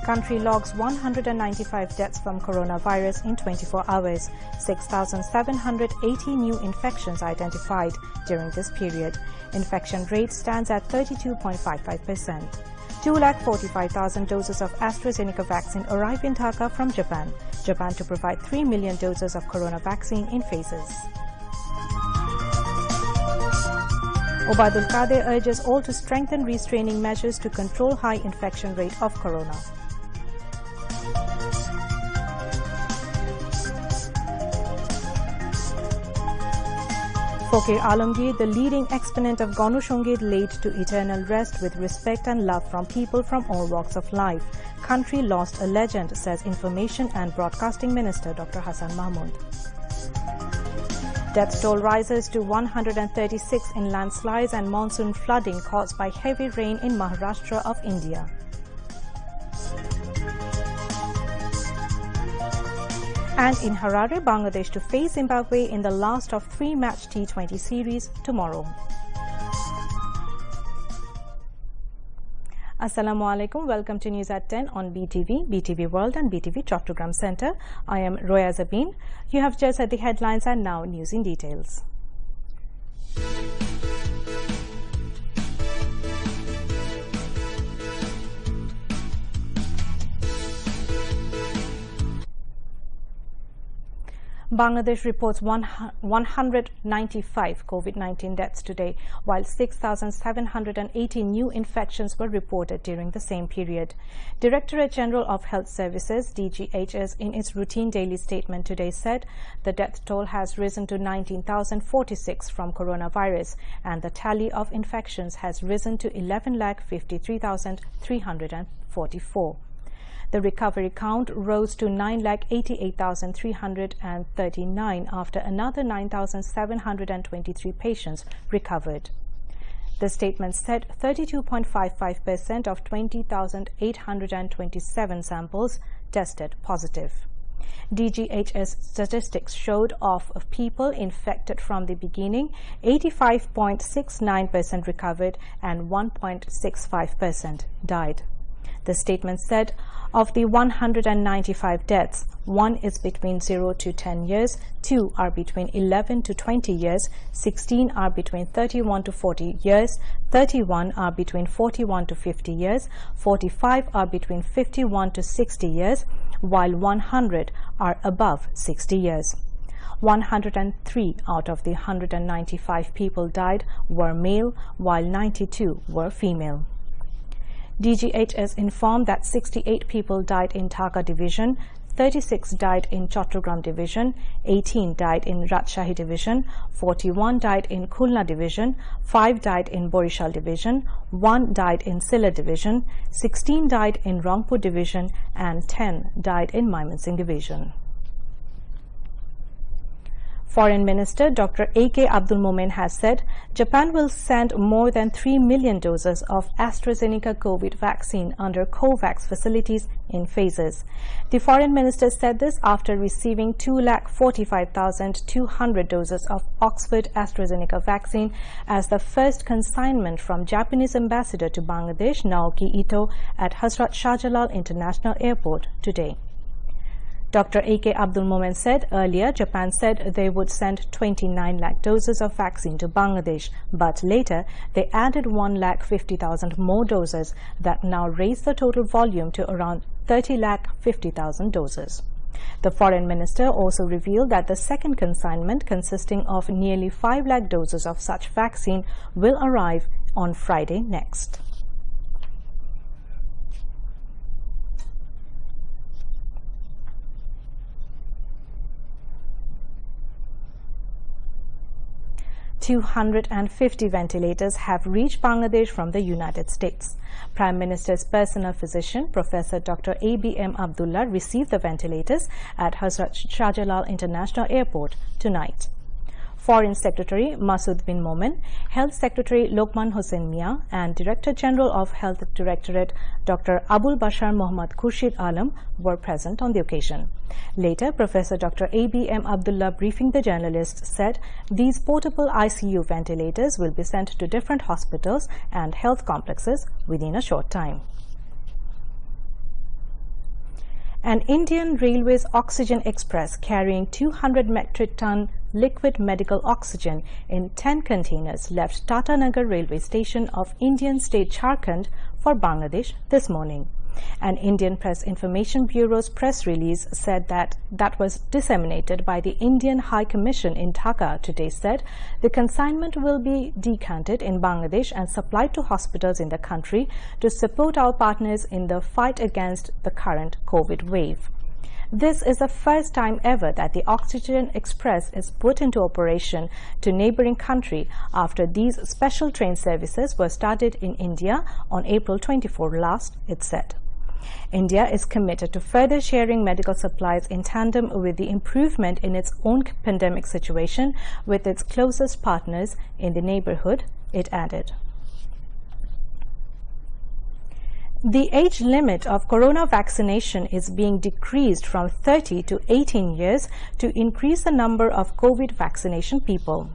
Country logs 195 deaths from coronavirus in 24 hours. 6,780 new infections identified during this period. Infection rate stands at 32.55%. 245,000 doses of AstraZeneca vaccine arrive in Dhaka from Japan. Japan to provide 3 million doses of corona vaccine in phases. Obaidul Qadir urges all to strengthen restraining measures to control high infection rate of corona. Fakir Alamgir, the leading exponent of Ganu Sangeet, laid to eternal rest with respect and love from people from all walks of life. Country lost a legend, says Information and Broadcasting Minister Dr. Hassan Mahmood. Death toll rises to 136 in landslides and monsoon flooding caused by heavy rain in Maharashtra of India. And in Harare, Bangladesh to face Zimbabwe in the last of 3-match T20 series tomorrow. Assalamu alaikum. Welcome to News at 10 on BTV, BTV World and BTV Chattogram Center. I am Roya Zabin. You have just heard the headlines and now news in details. Bangladesh reports 195 COVID-19 deaths today, while 6,780 new infections were reported during the same period. Directorate General of Health Services, DGHS, in its routine daily statement today said the death toll has risen to 19,046 from coronavirus, and the tally of infections has risen to 11,53,344. The recovery count rose to 9,88,339 after another 9,723 patients recovered. The statement said 32.55% of 20,827 samples tested positive. DGHS statistics showed of people infected from the beginning, 85.69% recovered and 1.65% died. The statement said, of the 195 deaths, 1 is between 0 to 10 years, 2 are between 11 to 20 years, 16 are between 31 to 40 years, 31 are between 41 to 50 years, 45 are between 51 to 60 years, while 100 are above 60 years. 103 out of the 195 people died were male, while 92 were female. DGHS informed that 68 people died in Dhaka Division, 36 died in Chattogram Division, 18 died in Rajshahi Division, 41 died in Khulna Division, 5 died in Borishal Division, 1 died in Silla Division, 16 died in Rangpur Division, and 10 died in Mymensingh Division. Foreign Minister Dr. A.K. Abdul Momen has said Japan will send more than 3 million doses of AstraZeneca COVID vaccine under COVAX facilities in phases. The Foreign Minister said this after receiving 245,200 doses of Oxford AstraZeneca vaccine as the first consignment from Japanese Ambassador to Bangladesh, Naoki Ito, at Hazrat Shah Jalal International Airport today. Dr. A.K. Abdul Momen said earlier Japan said they would send 29 lakh doses of vaccine to Bangladesh, but later they added 1,50,000 more doses that now raise the total volume to around 30,50,000 doses. The Foreign Minister also revealed that the second consignment, consisting of nearly 5 lakh doses of such vaccine, will arrive on Friday next. $250 ventilators have reached Bangladesh from the United States. Prime Minister's personal physician, Professor Dr. A.B.M. Abdullah, received the ventilators at Hazrat Shah Jalal International Airport tonight. Foreign Secretary Masood bin Momen, Health Secretary Lokman Hossain Mia, and Director General of Health Directorate Dr. Abul Bashar Mohammad Khurshid Alam were present on the occasion. Later, Professor Dr. A.B.M. Abdullah, briefing the journalists, said these portable ICU ventilators will be sent to different hospitals and health complexes within a short time. An Indian Railways Oxygen Express carrying 200 metric ton liquid medical oxygen in 10 containers left Tatanagar railway station of Indian state Jharkhand for Bangladesh this morning. An Indian Press Information Bureau's press release said that was disseminated by the Indian High Commission in Dhaka today said the consignment will be decanted in Bangladesh and supplied to hospitals in the country to support our partners in the fight against the current COVID wave. This is the first time ever that the Oxygen Express is put into operation to neighboring country after these special train services were started in India on April 24 last, it said. India is committed to further sharing medical supplies in tandem with the improvement in its own pandemic situation with its closest partners in the neighborhood, it added. The age limit of corona vaccination is being decreased from 30 to 18 years to increase the number of COVID vaccination people.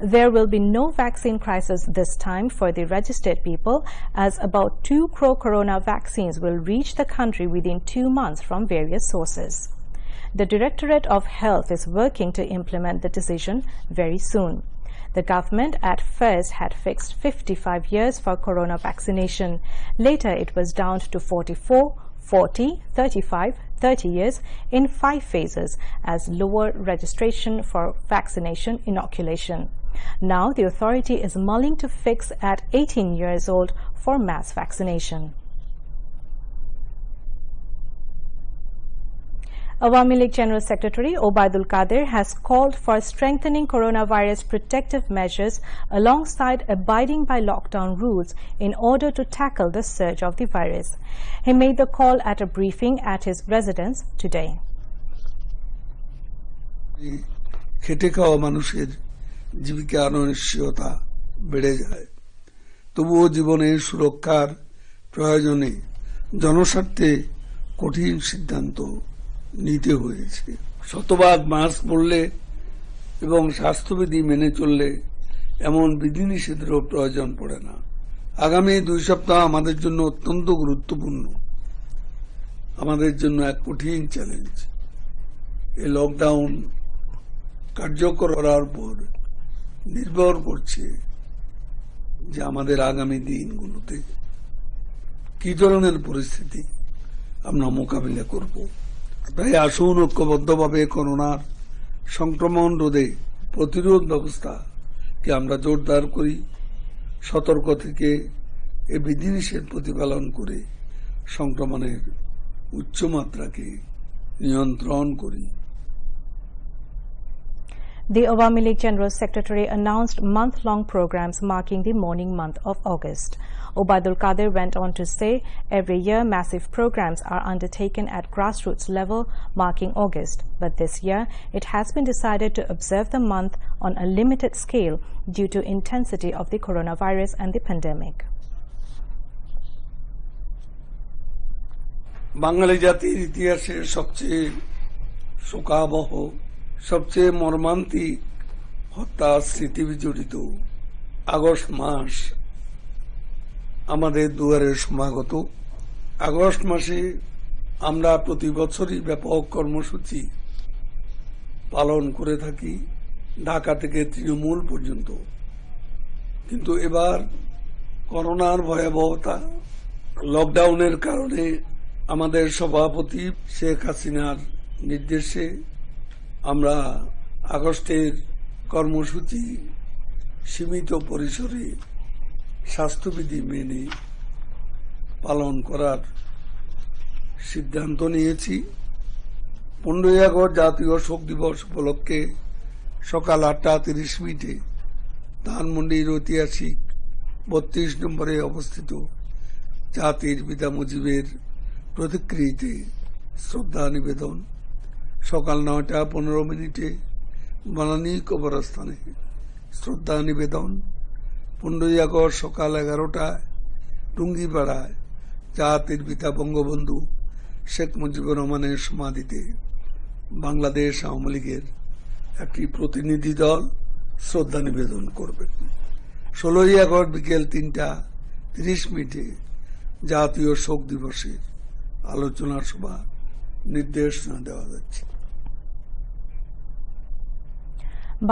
There will be no vaccine crisis this time for the registered people, as about 2 crore corona vaccines will reach the country within 2 months from various sources. The Directorate of Health is working to implement the decision very soon. The government at first had fixed 55 years for corona vaccination. Later, it was down to 44, 40, 35, 30 years in 5 phases as lower registration for vaccination inoculation. Now, the authority is mulling to fix at 18 years old for mass vaccination. Awami League General Secretary Obaidul Qadir has called for strengthening coronavirus protective measures alongside abiding by lockdown rules in order to tackle the surge of the virus. He made the call at a briefing at his residence today. জীবিকা অনিশ্চয়তা বেড়ে যায়, তবুও জীবনের সুরক্ষার প্রয়োজনে জনস্বার্থে কঠিন সিদ্ধান্ত নিতে হয়েছে। শতভাগ মাস্ক পরলে এবং স্বাস্থ্যবিধি মেনে চললে এমন বিধিনিষেধেরও প্রয়োজন পড়ে না। আগামী 2 সপ্তাহ আমাদের জন্য অত্যন্ত গুরুত্বপূর্ণ, আমাদের জন্য এক কঠিন চ্যালেঞ্জ। এই লকডাউন কার্যকর করার পর নির্ভর করছে যে আমাদের আগামী দিনগুলোতে কি ধরনের পরিস্থিতি আমরা মোকাবিলা করব। তাই আসুন ঐক্যবদ্ধভাবে করোনার সংক্রমণ রোধে প্রতিরোধ ব্যবস্থাকে আমরা জোরদার করি, সতর্ক থেকে এই বিধিনিষেধ প্রতিপালন করে সংক্রমণের উচ্চমাত্রাকে নিয়ন্ত্রণ করি। The Awami League General Secretary announced month-long programs marking the mourning month of August. Obaidul Qadir went on to say every year massive programs are undertaken at grassroots level marking August, but this year it has been decided to observe the month on a limited scale due to intensity of the coronavirus and the pandemic. বাঙালি জাতির ইতিহাসে সবচেয়ে শোকাবহ, সবচেয়ে মর্মান্তিক হত্যা স্মৃতি বিজড়িত August মাস আমাদের দুয়ারে সমাগত। আগস্ট মাসে আমরা প্রতি বছরই ব্যাপক কর্মসূচি পালন করে থাকি, ঢাকা থেকে তৃণমূল পর্যন্ত। কিন্তু এবার করোনার ভয়াবহতা, লকডাউনের কারণে আমাদের সভাপতি শেখ হাসিনার নির্দেশে আমরা আগস্টের কর্মসূচি সীমিত পরিসরে স্বাস্থ্যবিধি মেনে পালন করার সিদ্ধান্ত নিয়েছি। 15ই আগস্ট জাতীয় শোক দিবস উপলক্ষে সকাল 8:30 ধানমন্ডির ঐতিহাসিক 32 নম্বরে অবস্থিত জাতির পিতা মুজিবের প্রতিকৃতিতে শ্রদ্ধা নিবেদন, সকাল 9:15 বনানী কবরস্থানে শ্রদ্ধা নিবেদন, 15ই আগস্ট সকাল 11টায় টুঙ্গিপাড়ায় জাতির পিতা বঙ্গবন্ধু শেখ মুজিবুর রহমানের সমাধিতে বাংলাদেশ আওয়ামী লীগের একটি প্রতিনিধি দল শ্রদ্ধা নিবেদন করবেন। 16ই আগস্ট বিকেল 3:30 জাতীয় শোক দিবসের আলোচনা সভা নির্দেশনা দেওয়া যাচ্ছে।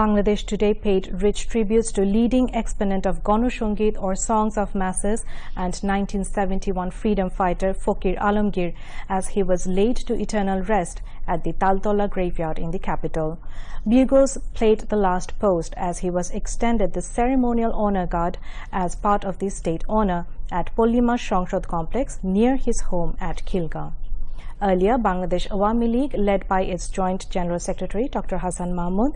Bangladesh today paid rich tributes to leading exponent of Gano Sangeet or songs of masses and 1971 freedom fighter Fokir Alamgir as he was laid to eternal rest at the Taltola graveyard in the capital. Bugles played the last post as he was extended the ceremonial honor guard as part of the state honor at Pollima Shongshad complex near his home at Khilga. Earlier, Bangladesh Awami League, led by its Joint General Secretary Dr. Hassan Mahmood,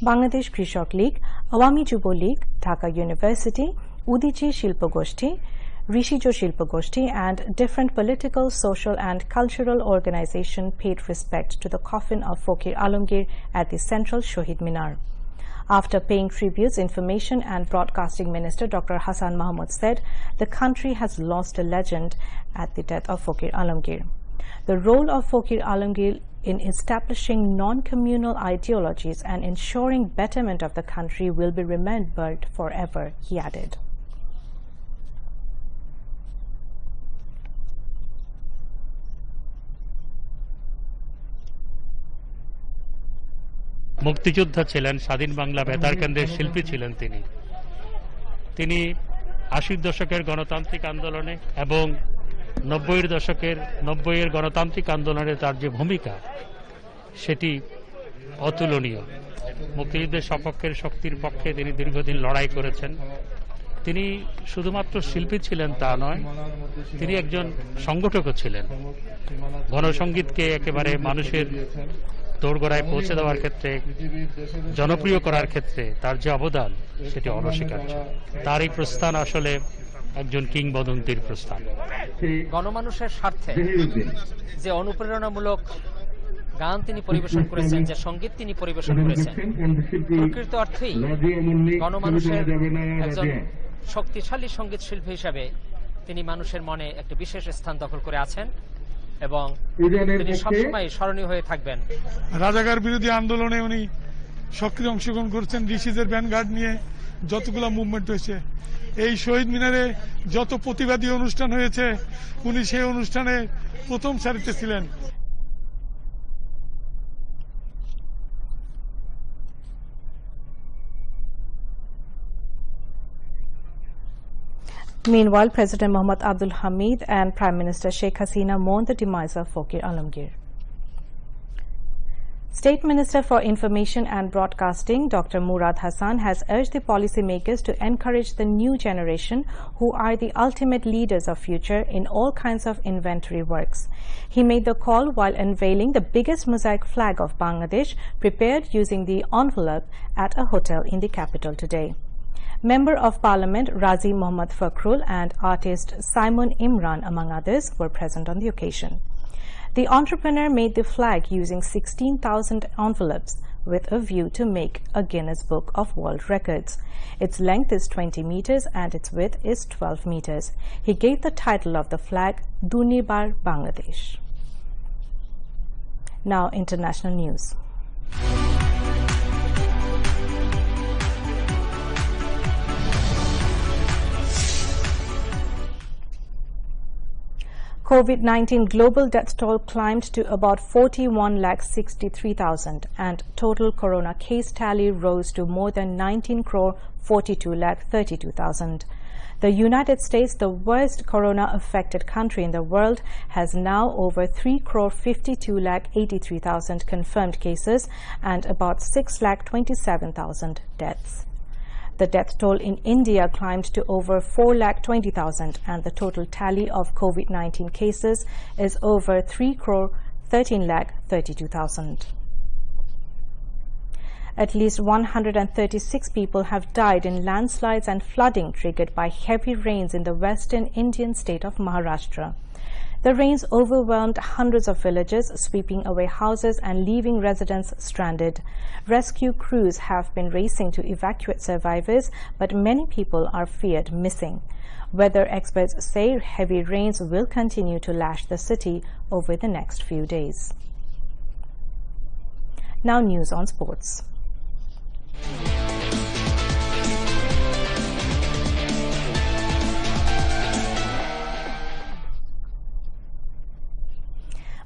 Bangladesh Krishak League, Awami Jubo League, Dhaka University, Udichi Shilpa Goshti, Rishijo Shilpa Goshti, and different political, social and cultural organizations paid respect to the coffin of Fokir Alamgir at the central Shohid Minar. After paying tributes, Information and Broadcasting Minister Dr. Hassan Mahmood said the country has lost a legend at the death of Fokir Alamgir. The role of Fokir Alamgir in establishing non-communal ideologies and ensuring betterment of the country will be remembered forever, he added. মুক্তিযোদ্ধা ছিলেন, স্বাধীন বাংলা বেতার কেন্দ্রের শিল্পী ছিলেন তিনি ৮০ দশকের গণতান্ত্রিক আন্দোলনে এবং ৯০-এর গণতান্ত্রিক আন্দোলনে তার যে ভূমিকা সেটি অতুলনীয়। মুক্তিযুদ্ধের সপক্ষের শক্তির পক্ষে তিনি দীর্ঘদিন লড়াই করেছেন। তিনি শুধুমাত্র শিল্পী ছিলেন তা নয়, তিনি একজন সংগঠকও ছিলেন। গণসংগীতকে একেবারে মানুষের দোরগোড়ায় পৌঁছে দেওয়ার ক্ষেত্রে, জনপ্রিয় করার ক্ষেত্রে তার যে অবদান সেটি অনস্বীকার্য। তার এই প্রস্থান আসলে একজন কিংবদন্তির প্রস্থান। গণমানুষের স্বার্থে যে অনুপ্রেরণামূলক গান তিনি পরিবেশন করেছেন, যে সঙ্গীত তিনি পরিবেশন করেছেন, প্রকৃত অর্থেই গণমানুষের একজন শক্তিশালী সঙ্গীত শিল্পী হিসাবে তিনি মানুষের মনে একটা বিশেষ স্থান দখল করে আছেন এবং তিনি সবসময় স্মরণীয় হয়ে থাকবেন। রাজাকার বিরোধী আন্দোলনে উনি সক্রিয় অংশগ্রহণ করছেন। ঋষিদের ব্যানগার্ড নিয়ে যতগুলো মুভমেন্ট হয়েছে, এই শহীদ মিনারে যত প্রতিবাদী অনুষ্ঠান হয়েছে, উনি সেই অনুষ্ঠানে প্রথম সারিতে ছিলেন। Meanwhile, President Mohammad Abdul Hamid and Prime Minister Sheikh Hasina mourned the demise of Fokir Alamgir. State Minister for Information and Broadcasting, Dr. Murad Hassan, has urged the policymakers to encourage the new generation, who are the ultimate leaders of future in all kinds of inventory works. He made the call while unveiling the biggest mosaic flag of Bangladesh, prepared using the envelope at a hotel in the capital today. Member of Parliament Razi Mohammad Fakhrul and artist Simon Imran, among others, were present on the occasion. The entrepreneur made the flag using 16,000 envelopes with a view to make a Guinness Book of World Records. Its length is 20 meters and its width is 12 meters. He gave the title of the flag Dunibar Bangladesh. Now, international news. COVID-19 global death toll climbed to about 41,63,000 and total corona case tally rose to more than 19,42,32,000. The United States, the worst corona-affected country in the world, has now over 3,52,83,000 confirmed cases and about 6,27,000 deaths. The death toll in India climbed to over 4,20,000 and the total tally of COVID-19 cases is over 3,13,32,000. At least 136 people have died in landslides and flooding triggered by heavy rains in the western Indian state of Maharashtra. The rains overwhelmed hundreds of villages, sweeping away houses and leaving residents stranded. Rescue crews have been racing to evacuate survivors, but many people are feared missing. Weather experts say heavy rains will continue to lash the city over the next few days. Now, news on sports.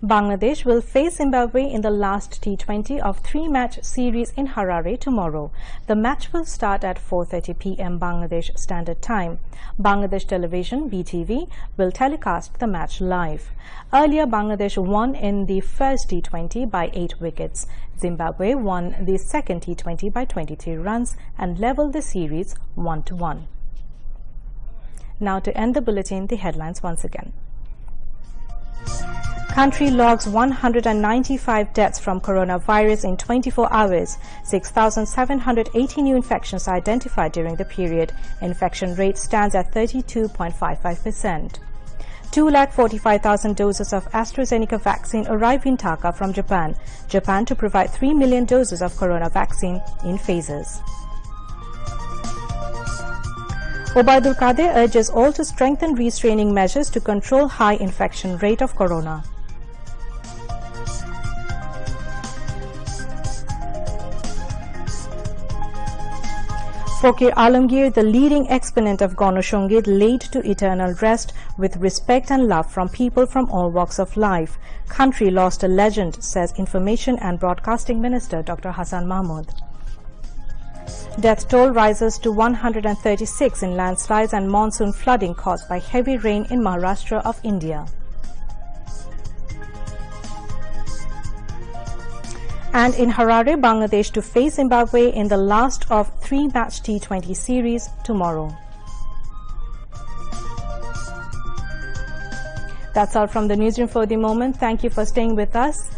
Bangladesh will face Zimbabwe in the last T20 of 3-match series in Harare tomorrow. The match will start at 4:30 p.m. Bangladesh Standard Time. Bangladesh Television, BTV, will telecast the match live. Earlier, Bangladesh won in the first T20 by 8 wickets. Zimbabwe won the second T20 by 23 runs and leveled the series 1-1. Now to end the bulletin, the headlines once again. Country logs 195 deaths from coronavirus in 24 hours. 6,780 new infections identified during the period. Infection rate stands at 32.55%. 245,000 doses of AstraZeneca vaccine arrive in Dhaka from Japan. Japan to provide 3 million doses of corona vaccine in phases. Obaidul Qadir urges all to strengthen restraining measures to control high infection rate of corona. Fakir Alamgir, the leading exponent of Gano Sangeet, laid to eternal rest with respect and love from people from all walks of life. Country lost a legend, says Information and Broadcasting Minister Dr. Hassan Mahmood. Death toll rises to 136 in landslides and monsoon flooding caused by heavy rain in Maharashtra of India. And in Harare, Bangladesh to face Zimbabwe in the last of 3-match T20 series tomorrow. That's all from the newsroom for the moment. Thank you for staying with us.